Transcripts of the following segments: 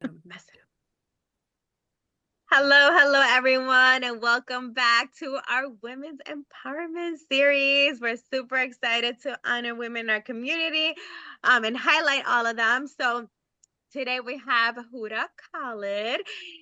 Mess it up. Hello, everyone, and welcome back to our Women's Empowerment Series. We're super excited to honor women in our community and highlight all of them. So today we have Huda Khalid.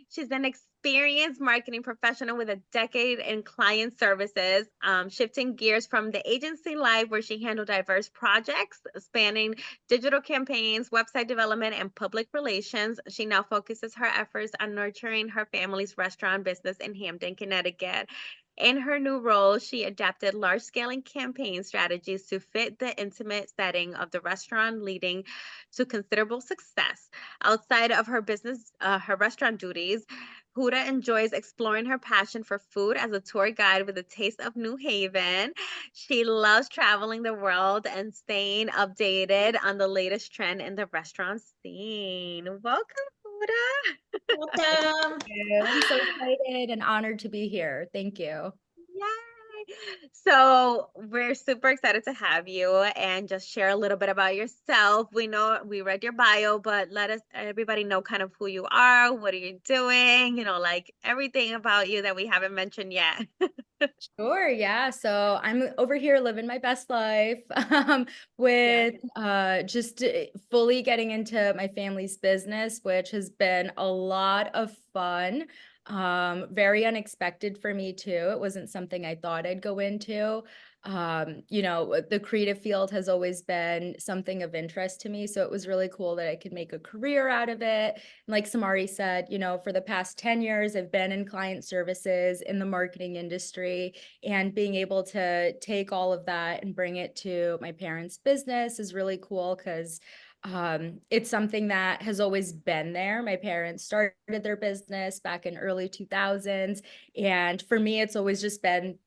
She's an experienced marketing professional with a decade in client services, shifting gears from the agency life where she handled diverse projects spanning digital campaigns, website development, and public relations. She now focuses her efforts on nurturing her family's restaurant business in Hampton, Connecticut. In her new role, she adapted large scale campaign strategies to fit the intimate setting of the restaurant, leading to considerable success. Outside of her restaurant duties, Huda enjoys exploring her passion for food as a tour guide with a taste of New Haven. She loves traveling the world and staying updated on the latest trend in the restaurant scene. Welcome, Huda. Welcome. I'm so excited and honored to be here. Thank you. Yay! So we're super excited to have you and just share a little bit about yourself. We know we read your bio, but let us everybody know kind of who you are, what are you doing, like everything about you that we haven't mentioned yet. Sure, yeah. So I'm over here living my best life Yeah. with just fully getting into my family's business, which has been a lot of fun. Very unexpected for me too. It wasn't something I thought I'd go into. The creative field has always been something of interest to me. So it was really cool that I could make a career out of it. Like Samari said, for the past 10 years, I've been in client services in the marketing industry, and being able to take all of that and bring it to my parents' business is really cool because it's something that has always been there. My parents started their business back in early 2000s. And for me, it's always just been,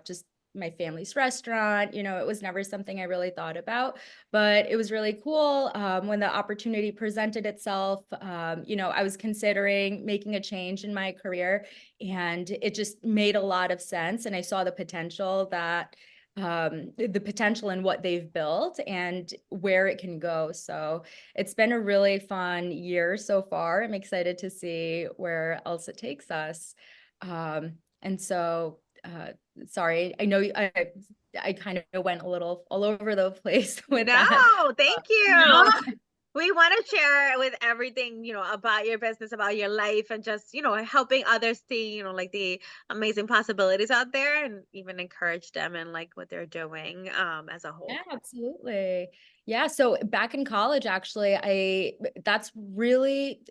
just my family's restaurant. It was never something I really thought about, but it was really cool when the opportunity presented itself. I was considering making a change in my career, and it just made a lot of sense. And I saw the potential in what they've built and where it can go. So it's been a really fun year so far. I'm excited to see where else it takes us. And so sorry, I know I kind of went a little all over the place with that. No, thank No, you. We want to share with everything, about your business, about your life, and just, helping others see, like the amazing possibilities out there and even encourage them in like what they're doing as a whole. Yeah, absolutely. Yeah, so back in college, actually, that's really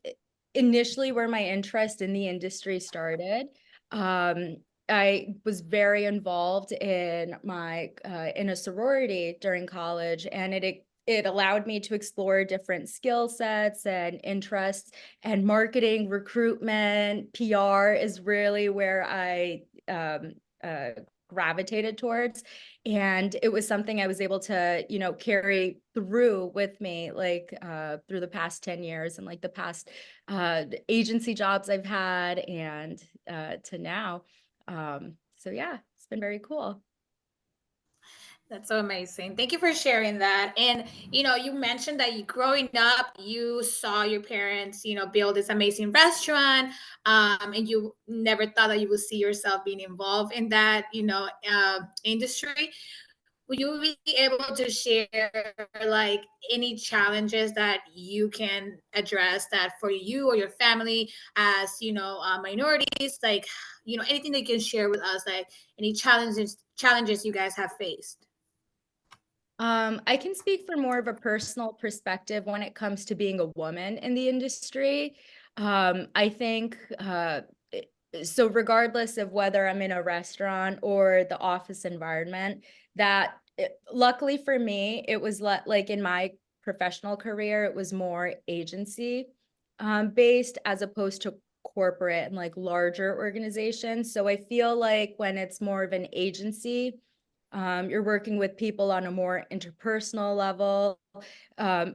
initially where my interest in the industry started. Um, I was very involved in in a sorority during college, and it allowed me to explore different skill sets and interests, and marketing, recruitment, PR is really where I gravitated towards. And it was something I was able to, carry through with me, like through the past 10 years and like the past agency jobs I've had and to now. So yeah, it's been very cool. that's so amazing. Thank you for sharing that. And you mentioned that you growing up, you saw your parents, build this amazing restaurant, and you never thought that you would see yourself being involved in that, industry. Will you be able to share like any challenges that you can address that for you or your family as minorities? Like anything that you can share with us, like any challenges you guys have faced. I can speak from more of a personal perspective when it comes to being a woman in the industry. I think so regardless of whether I'm in a restaurant or the office environment, luckily for me, it was like in my professional career, it was more agency based as opposed to corporate and like larger organizations. So I feel like when it's more of an agency, you're working with people on a more interpersonal level.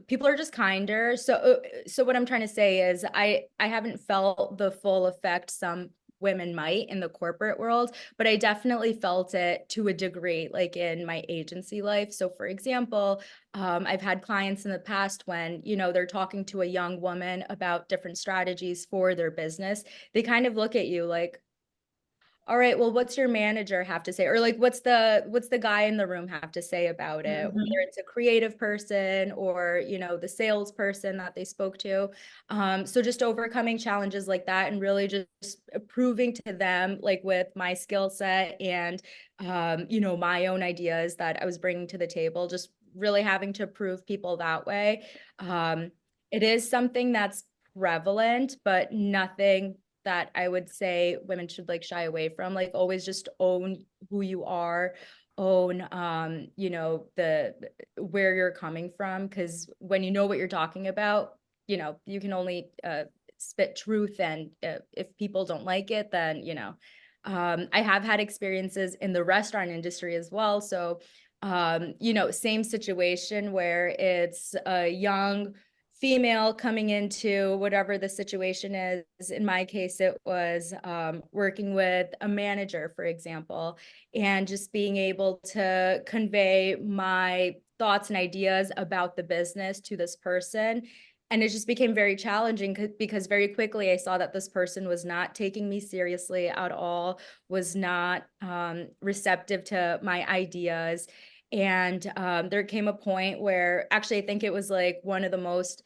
People are just kinder. So what I'm trying to say is I haven't felt the full effect some women might in the corporate world, but I definitely felt it to a degree, like in my agency life. So for example, I've had clients in the past when, you know, they're talking to a young woman about different strategies for their business. They kind of look at you like, all right, well, what's your manager have to say? Or like, what's the guy in the room have to say about it? Whether Mhm. it's a creative person or, you know, the salesperson that they spoke to. So just overcoming challenges like that and really just proving to them, like with my skill set and, you know, my own ideas that I was bringing to the table, just really having to prove people that way. Um, it is something that's prevalent, but nothing that I would say women should like shy away from. Like always just own who you are, own you know, the where you're coming from. Cause when you know what you're talking about, you know, you can only spit truth. And if people don't like it, then, you know, I have had experiences in the restaurant industry as well. So you know, same situation where it's a young female coming into whatever the situation is. In my case, it was working with a manager, for example, and just being able to convey my thoughts and ideas about the business to this person. And it just became very challenging because very quickly I saw that this person was not taking me seriously at all, was not receptive to my ideas. And there came a point where actually I think it was like one of the most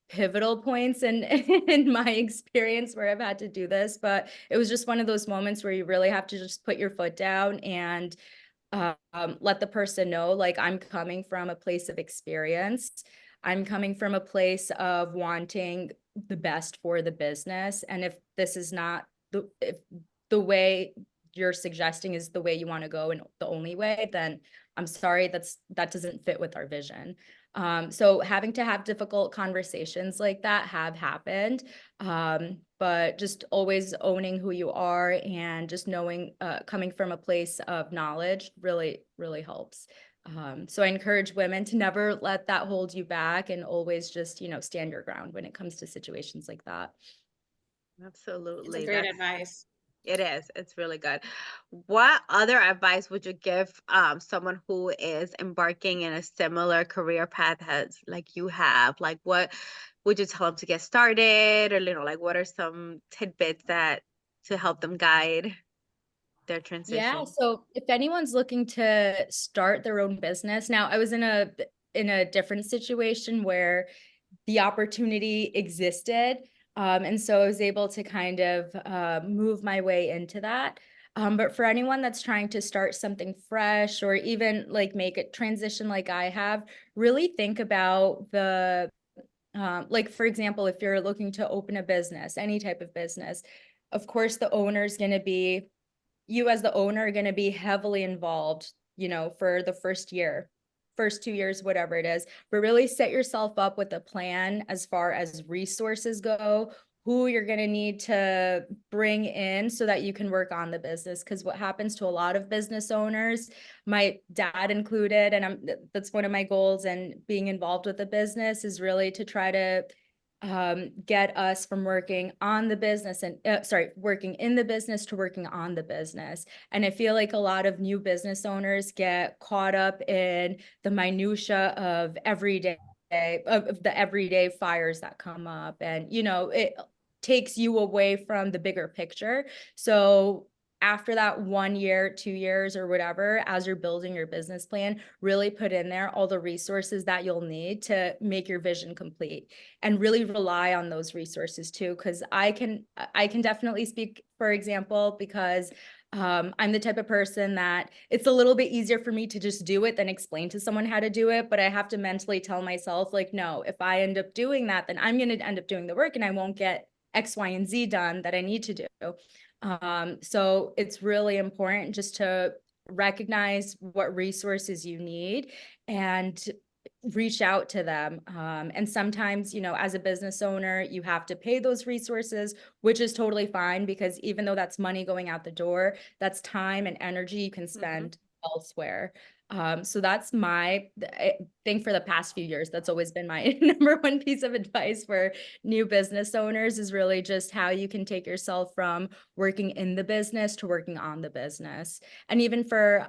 pivotal points in in my experience where I've had to do this, but it was just one of those moments where you really have to just put your foot down and let the person know, like, I'm coming from a place of experience. I'm coming from a place of wanting the best for the business. And if this is not if the way you're suggesting is the way you want to go and the only way, then I'm sorry, that doesn't fit with our vision. So having to have difficult conversations like that have happened. But just always owning who you are and just knowing, coming from a place of knowledge really, really helps. So I encourage women to never let that hold you back and always just, you know, stand your ground when it comes to situations like that. It's a Absolutely. great That's advice. it is. It's really good. What other advice would you give someone who is embarking in a similar career path as like you have? Like what would you tell them to get started, or you know, like what are some tidbits that to help them guide their Yeah, transition? so if anyone's looking to start their own business, now I was in a different situation where the opportunity existed. And so I was able to kind of move my way into that. But for anyone that's trying to start something fresh or even like make a transition like I have, really think about the like, for example, if you're looking to open a business, any type of business, of course, the owner's going to be you as the owner are going to be heavily involved, you know, for the first year, first 2 years, whatever it is, but really set yourself up with a plan as far as resources go, who you're going to need to bring in so that you can work on the business. Because what happens to a lot of business owners, my dad included, and that's one of my goals and being involved with the business is really to try to get us from working on the business and working in the business to working on the business. And I feel like a lot of new business owners get caught up in the minutia of everyday of the everyday fires that come up, and you know it takes you away from the bigger picture. So after that 1 year, 2 years, or whatever, as you're building your business plan, really put in there all the resources that you'll need to make your vision complete and really rely on those resources too. Because I can definitely speak, for example, because I'm the type of person that it's a little bit easier for me to just do it than explain to someone how to do it. But I have to mentally tell myself, like, no, if I end up doing that, then I'm going to end up doing the work and I won't get X, Y, and Z done that I need to do. So it's really important just to recognize what resources you need and reach out to them. And sometimes, you know, as a business owner, you have to pay those resources, which is totally fine because even though that's money going out the door, that's time and energy you can Hmm. spend elsewhere. So that's my thing for the past few years. That's always been my number one piece of advice for new business owners, is really just how you can take yourself from working in the business to working on the business. And even for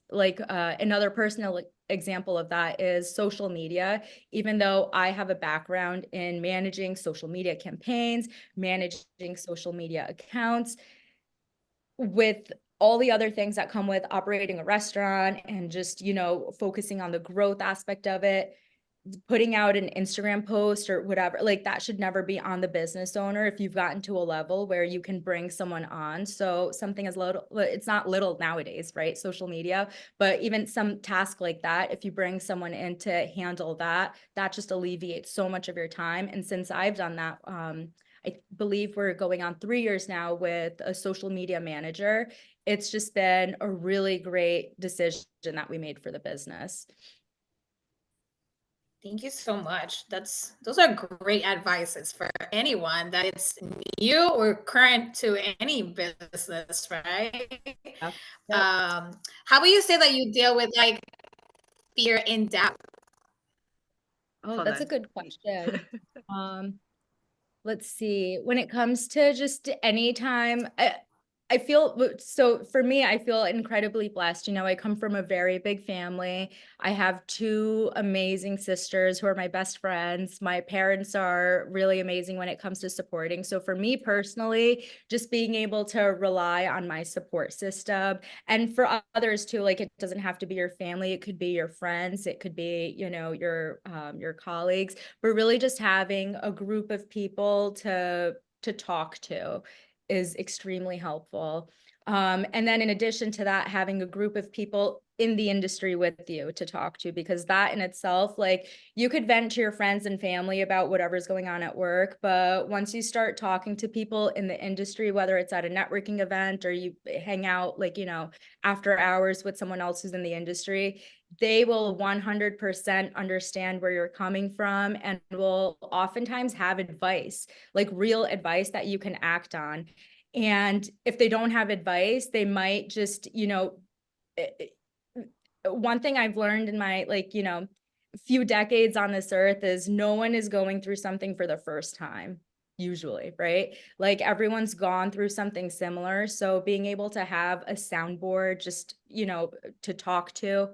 another personal example of that is social media. Even though I have a background in managing social media campaigns, managing social media accounts, with all the other things that come with operating a restaurant and just, focusing on the growth aspect of it, putting out an Instagram post or whatever, like that should never be on the business owner if you've gotten to a level where you can bring someone on. So something as little, it's not little nowadays, right? Social media, but even some task like that, if you bring someone in to handle that, that just alleviates so much of your time. And since I've done that, I believe we're going on 3 years now with a social media manager. It's just been a really great decision that we made for the business. Thank you so much. Those are great advices for anyone that it's new or current to any business, right? Yeah. Yep. How would you say that you deal with like fear and doubt? Oh, Hold that's a on. good question. Um, let's see. When it comes to just any time, I feel so for me, I feel incredibly blessed. I come from a very big family. I have two amazing sisters who are my best friends. My parents are really amazing when it comes to supporting. So for me personally, just being able to rely on my support system, and for others too, like it doesn't have to be your family, it could be your friends, it could be, your colleagues, but really just having a group of people to talk to is extremely helpful. And then in addition to that, having a group of people in the industry with you to talk to, because that in itself, like you could vent to your friends and family about whatever's going on at work, but once you start talking to people in the industry, whether it's at a networking event or you hang out like, after hours with someone else who's in the industry, they will 100% understand where you're coming from and will oftentimes have advice, like real advice that you can act on. And if they don't have advice, they might just, eh, one thing I've learned in my few decades on this earth is no one is going through something for the first time, usually, right? Like everyone's gone through something similar. So being able to have a soundboard just, to talk to,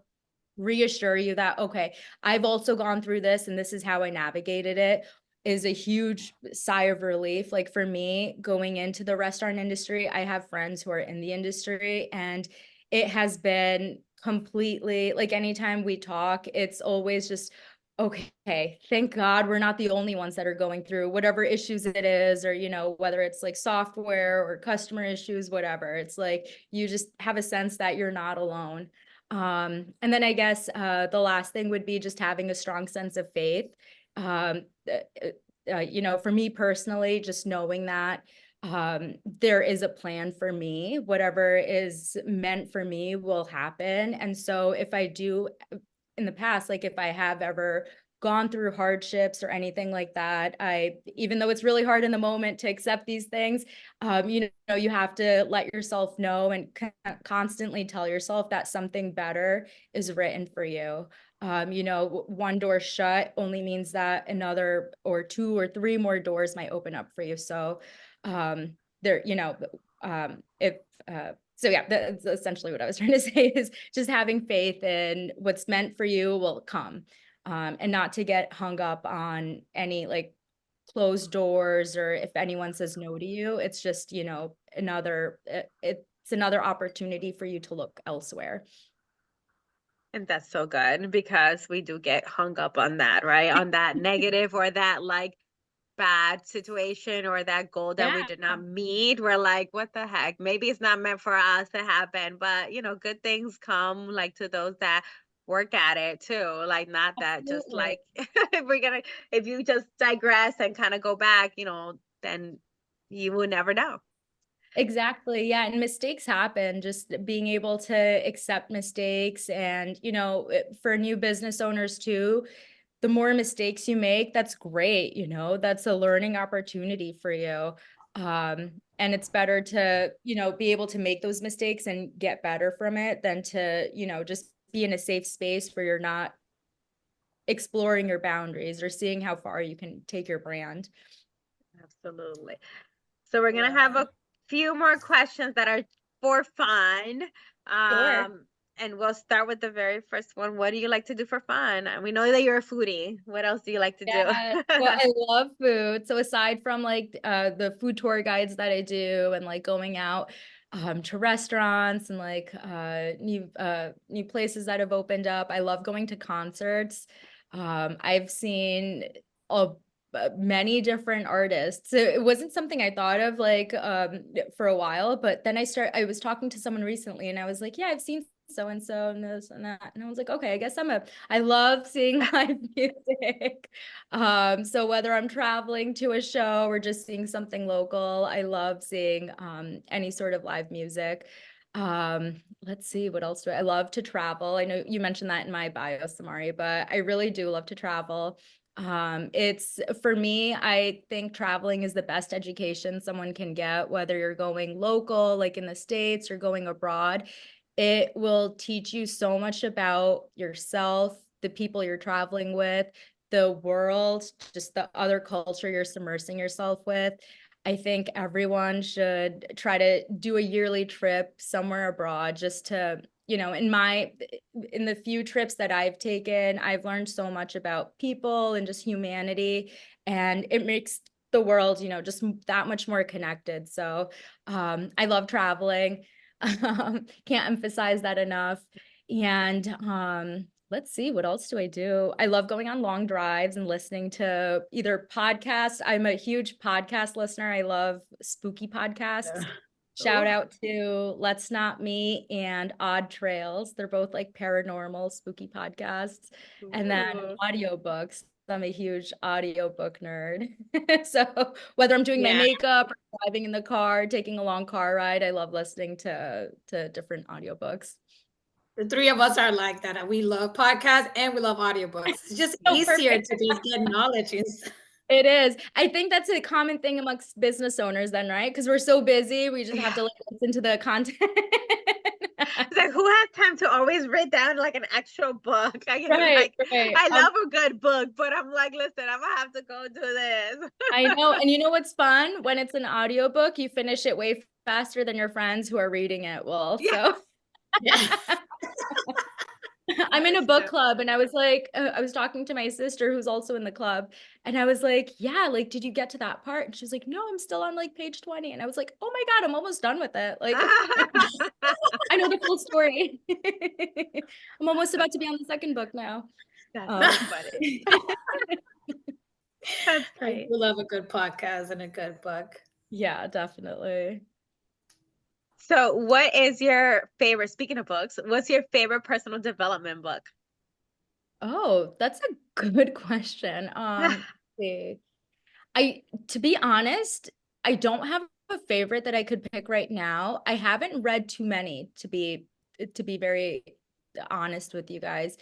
reassure you that, okay, I've also gone through this and this is how I navigated it, is a huge sigh of relief. Like for me, going into the restaurant industry, I have friends who are in the industry, and it has been completely like anytime we talk, it's always just, okay, thank God we're not the only ones that are going through whatever issues it is, or, whether it's like software or customer issues, whatever. It's like you just have a sense that you're not alone. And then I guess the last thing would be just having a strong sense of faith. Um, for me personally, just knowing that there is a plan for me, whatever is meant for me will happen. And so if I do in the past, like if I have ever gone through hardships or anything like that, even though it's really hard in the moment to accept these things, you have to let yourself know and constantly tell yourself that something better is written for you. One door shut only means that another or two or three more doors might open up for you. So, there, if, so yeah, that's essentially what I was trying to say, is just having faith in what's meant for you will come, and not to get hung up on any like closed doors, or if anyone says no to you, it's just, it's another opportunity for you to look elsewhere. And that's so good because we do get hung up on that, right? On that negative or that like bad situation or that goal that we Yeah, did not meet. We're like, what the heck? Maybe it's not meant for us to happen, but good things come like to those that work at it too. Like not that just absolutely. like if you just digress and kind of go back, then you will never know. Exactly. Yeah. And mistakes happen. Just being able to accept mistakes. And, for new business owners too, the more mistakes you make, that's great. That's a learning opportunity for you. And it's better to, be able to make those mistakes and get better from it than to, just be in a safe space where you're not exploring your boundaries or seeing how far you can take your brand. Absolutely. So we're gonna have a few more questions that are for fun. Sure. And we'll start with the very first one. What do you like to do for fun? We know that you're a foodie. What else do you like to do? Yeah, well, I love food. So aside from like the food tour guides that I do and like going out to restaurants and like new places that have opened up, I love going to concerts. I've seen a many different artists. So it wasn't something I thought of like for a while, but then I was talking to someone recently and I was like, yeah, I've seen so and so and this and that. And I was like, okay, I guess I love seeing live music. So whether I'm traveling to a show or just seeing something local, I love seeing any sort of live music. Let's see, what else do I love to travel? I know you mentioned that in my bio, Samari, but I really do love to travel. It's for me, I think traveling is the best education someone can get, whether you're going local, like in the States, or going abroad. It will teach you so much about yourself, the people you're traveling with, the world, just the other culture you're submersing yourself with. I think everyone should try to do a yearly trip somewhere abroad just to, in the few trips that I've taken, I've learned so much about people and just humanity, and it makes the world, just that much more connected. So I love traveling. Can't emphasize that enough. And let's see, what else do I do? I love going on long drives and listening to either podcasts. I'm a huge podcast listener. I love spooky podcasts. Shout out to Let's Not Me and Odd Trails. They're both like paranormal, spooky podcasts. And then audiobooks. I'm a huge audiobook nerd. So whether I'm doing my makeup or driving in the car, taking a long car ride, I love listening to different audiobooks. The three of us are like that. We love podcasts and we love audiobooks. It's just easier to just get knowledge. It is. I think that's a common thing amongst business owners then, right? Because we're so busy, we just have to like listen to the content. It's like, who has time to always read down like an actual book? Right. I love a good book, but I'm like, listen, I'm gonna have to go do this. I know. And you know what's fun? When it's an audiobook, you finish it way faster than your friends who are reading it will. So I'm in a book club, and I was like, I was talking to my sister who's also in the club, and I was like, yeah, like, did you get to that part? And she's like, no, I'm still on like page 20. And I was like, oh my God, I'm almost done with it. Like, I know the full story. I'm almost about to be on the second book now. That's so funny. That's great. We love a good podcast and a good book. Yeah, definitely. So what is your favorite, speaking of books, what's your favorite personal development book? Oh, that's a good question. To be honest, I don't have a favorite that I could pick right now. I haven't read too many to be very honest with you guys.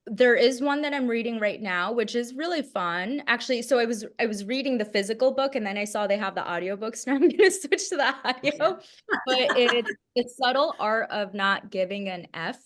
There is one that I'm reading right now, which is really fun. Actually, so I was reading the physical book and then I saw they have the audiobooks, now I'm gonna switch to the audio. But it's The Subtle Art of Not Giving an F.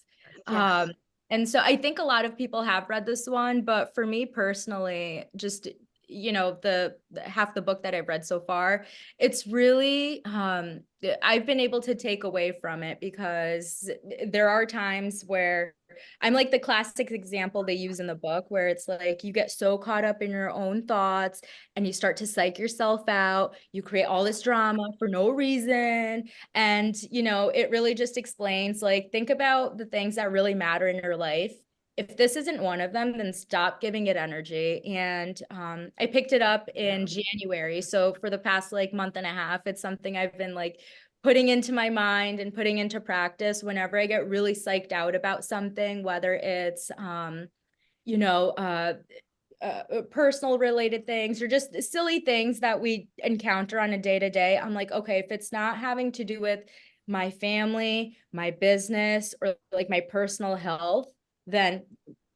Yes. And so I think a lot of people have read this one, but for me personally, just the half the book that I've read so far, it's really I've been able to take away from it, because there are times where I'm like the classic example they use in the book, where it's like you get so caught up in your own thoughts and you start to psych yourself out. You create all this drama for no reason. And, it really just explains, like, think about the things that really matter in your life. If this isn't one of them, then stop giving it energy. And I picked it up in January. So for the past like month and a half, it's something I've been like putting into my mind and putting into practice whenever I get really psyched out about something, whether it's, personal related things or just silly things that we encounter on a day-to-day. I'm like, okay, if it's not having to do with my family, my business, or like my personal health, then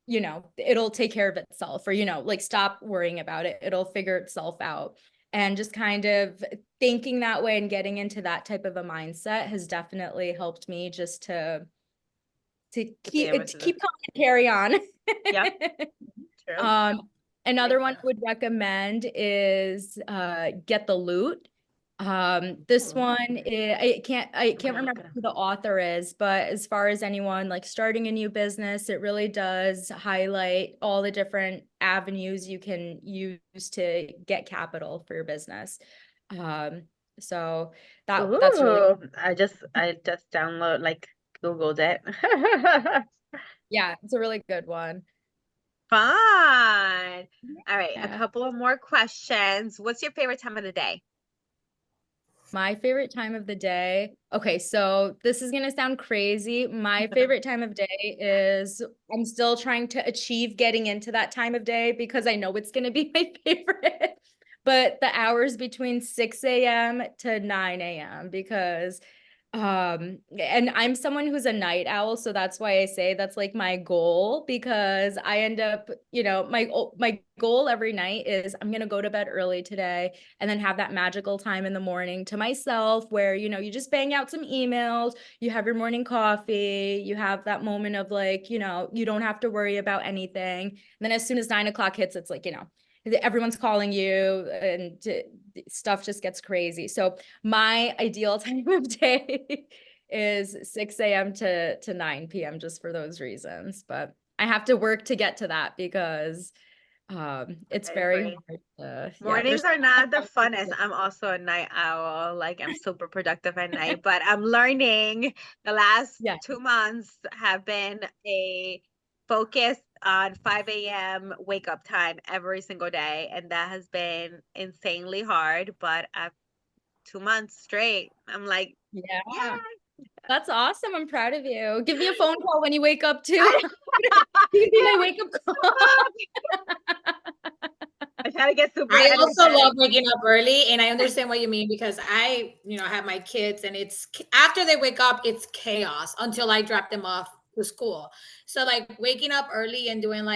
it'll take care of itself, or like stop worrying about it, it'll figure itself out. And just kind of thinking that way and getting into that type of a mindset has definitely helped me just to to To be keep able to to. keep calm and carry on. Yep. True. Another Makes one I sense. would recommend is Get the Loot. This Ooh. one I can't Look remember it up. who the author is, but as far as anyone like starting a new business, it really does highlight all the different avenues you can use to get capital for your business. So that's really, Ooh, I just download like Googled it. yeah, it's a really good one. Fun. All right, a Yeah. couple of more questions. What's your favorite time of the day? My favorite time of the day. Okay, so this is gonna sound crazy. My favorite time of day is I'm still trying to achieve getting into that time of day because I know it's gonna be my favorite. But the hours between 6 a.m. to 9 a.m. because and I'm someone who's a night owl, so that's why I say that's like my goal because I end up, my goal every night is I'm gonna go to bed early today and then have that magical time in the morning to myself where, you just bang out some emails, you have your morning coffee, you have that moment of like, you don't have to worry about anything. And then as soon as 9 o'clock hits, it's like, everyone's calling you and stuff just gets crazy. So my ideal time of day is 6 a.m. to 9 p.m. just for those reasons. But I have to work to get to that because it's I very agree. hard to, yeah, Mornings there's are not the funnest. I'm also a night owl. Like I'm super productive at night, but I'm learning the last yeah, 2 months have been a focus on 5 a.m. wake up time every single day. And that has been insanely hard, but 2 months straight, I'm like, yeah. yeah. That's awesome. I'm proud of you. Give me a phone call when you wake up too. I, You can be my I wake up call. I try to get super I also love energetic. waking up early, and I understand what you mean because have my kids, and after they wake up, it's chaos until I drop them off to school. So, like waking up early and doing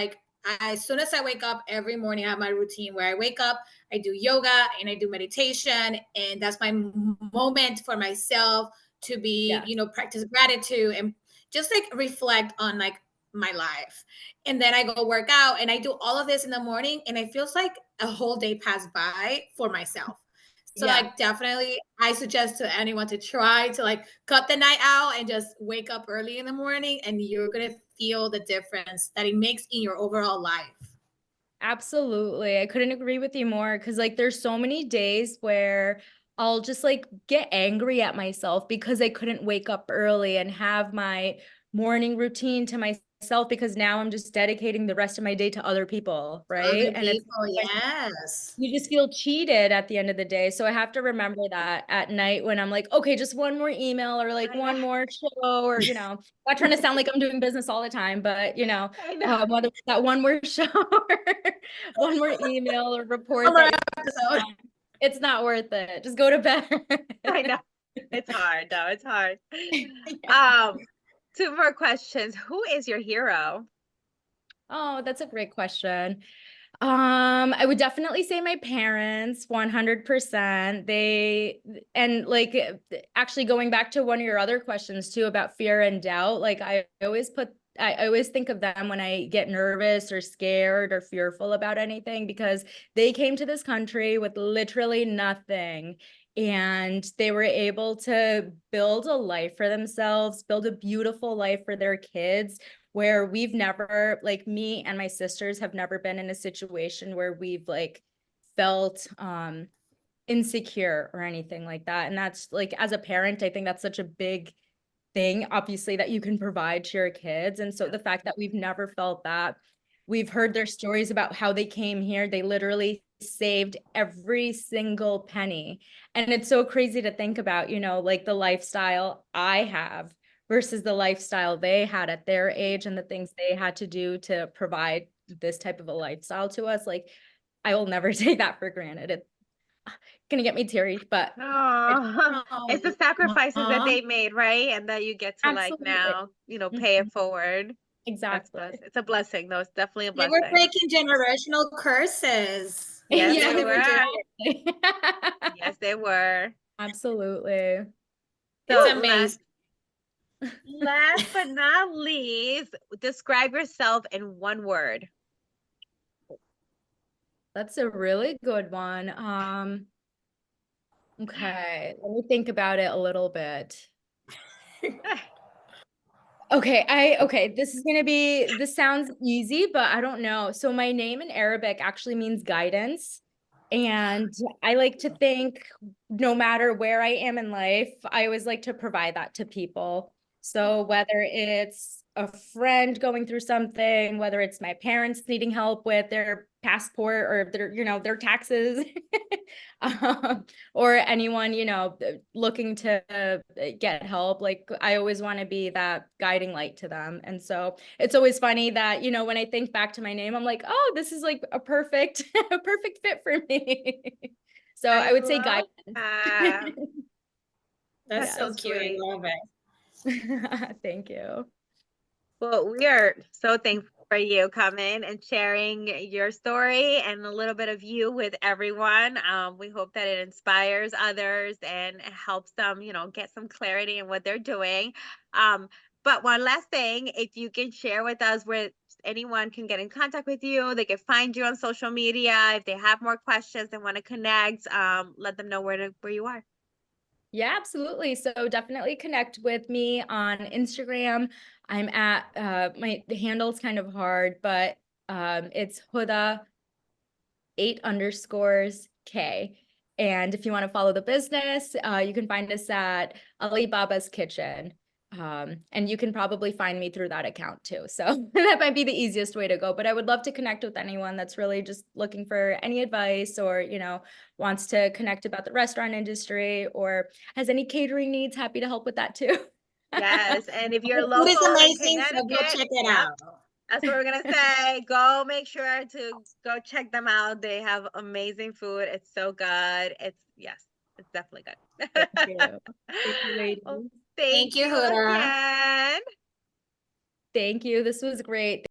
as soon as I wake up every morning, I have my routine where I wake up, I do yoga, and I do meditation, and that's my moment for myself to be, Yeah. practice gratitude and just like reflect on like my life. And then I go work out, and I do all of this in the morning, and it feels like a whole day passed by for myself. So Yeah. like definitely I suggest to anyone to try to like cut the night out and just wake up early in the morning, and you're going to feel the difference that it makes in your overall life. Absolutely. I couldn't agree with you more because like there's so many days where I'll just like get angry at myself because I couldn't wake up early and have my morning routine to myself because now I'm just dedicating the rest of my day to other people, right? Other And it's people, like yes. you just feel cheated at the end of the day. So I have to remember that at night when I'm like, okay, just one more email or like I know. one more show or, not trying to sound like I'm doing business all the time, but I know. whether it's that one more show or one more email or report Summer that you're episode. on, it's not worth it. Just go to bed. I know. It's hard though. It's hard. Yeah. Um, two more questions. Who is your hero? Oh, that's a great question. I would definitely say my parents, 100%. And like actually going back to one of your other questions too about fear and doubt, like I always think of them when I get nervous or scared or fearful about anything because they came to this country with literally nothing. And they were able to build a life for themselves, build a beautiful life for their kids where we've never, like me and my sisters have never been in a situation where we've like felt insecure or anything like that. And that's like, as a parent, I think that's such a big thing, obviously, that you can provide to your kids. And so the fact that we've never felt that, we've heard their stories about how they came here, they literally saved every single penny. And it's so crazy to think about, like the lifestyle I have versus the lifestyle they had at their age and the things they had to do to provide this type of a lifestyle to us. Like, I will never take that for granted. It's gonna get me teary, but Oh, it's the sacrifices that Aw. they made, right? And that you get to like absolutely. now, pay it Mhm. forward. That's Exactly. blessed. It's a blessing, though. It's definitely a They were blessing. breaking generational curses. Yes, That's Yeah, what they they were were. doing. exactly. Yes, they were. Absolutely. It's So, amazing. Last but not least, describe yourself in one word. That's a really good one. Okay, let me think about it a little bit. Okay, this sounds easy, but I don't know. So my name in Arabic actually means guidance. And I like to think no matter where I am in life, I always like to provide that to people. So whether it's a friend going through something, whether it's my parents needing help with their passport or their taxes, or anyone, looking to get help. Like I always want to be that guiding light to them. And so it's always funny that, when I think back to my name, I'm like, oh, this is like a perfect, a perfect fit for me. So I I would say love guidance. that. That's That's so so cute. I sweet. love it. Thank you. Well, we are so thankful for you coming and sharing your story and a little bit of you with everyone. We hope that it inspires others and helps them, get some clarity in what they're doing. Um, but one last thing, if you can share with us where anyone can get in contact with you, they can find you on social media. If they have more questions, they want to connect, let them know where you are. Yeah, absolutely. So definitely connect with me on Instagram. I'm at my the handle's kind of hard, but it's Huda 8_K. And if you want to follow the business, you can find us at Alibaba's Kitchen. And you can probably find me through that account too. So that might be the easiest way to go. But I would love to connect with anyone that's really just looking for any advice or, wants to connect about the restaurant industry or has any catering needs. Happy to help with that too. Yes, and if you're The food is local in amazing, so go Connecticut, check it yep, out. that's what we're gonna say. Go make sure to go check them out. They have amazing food. It's so good. Yes, it's definitely Thank good. you. Thank you, Well, ladies. thank Thank you, you Huda. again. Thank you. This was great.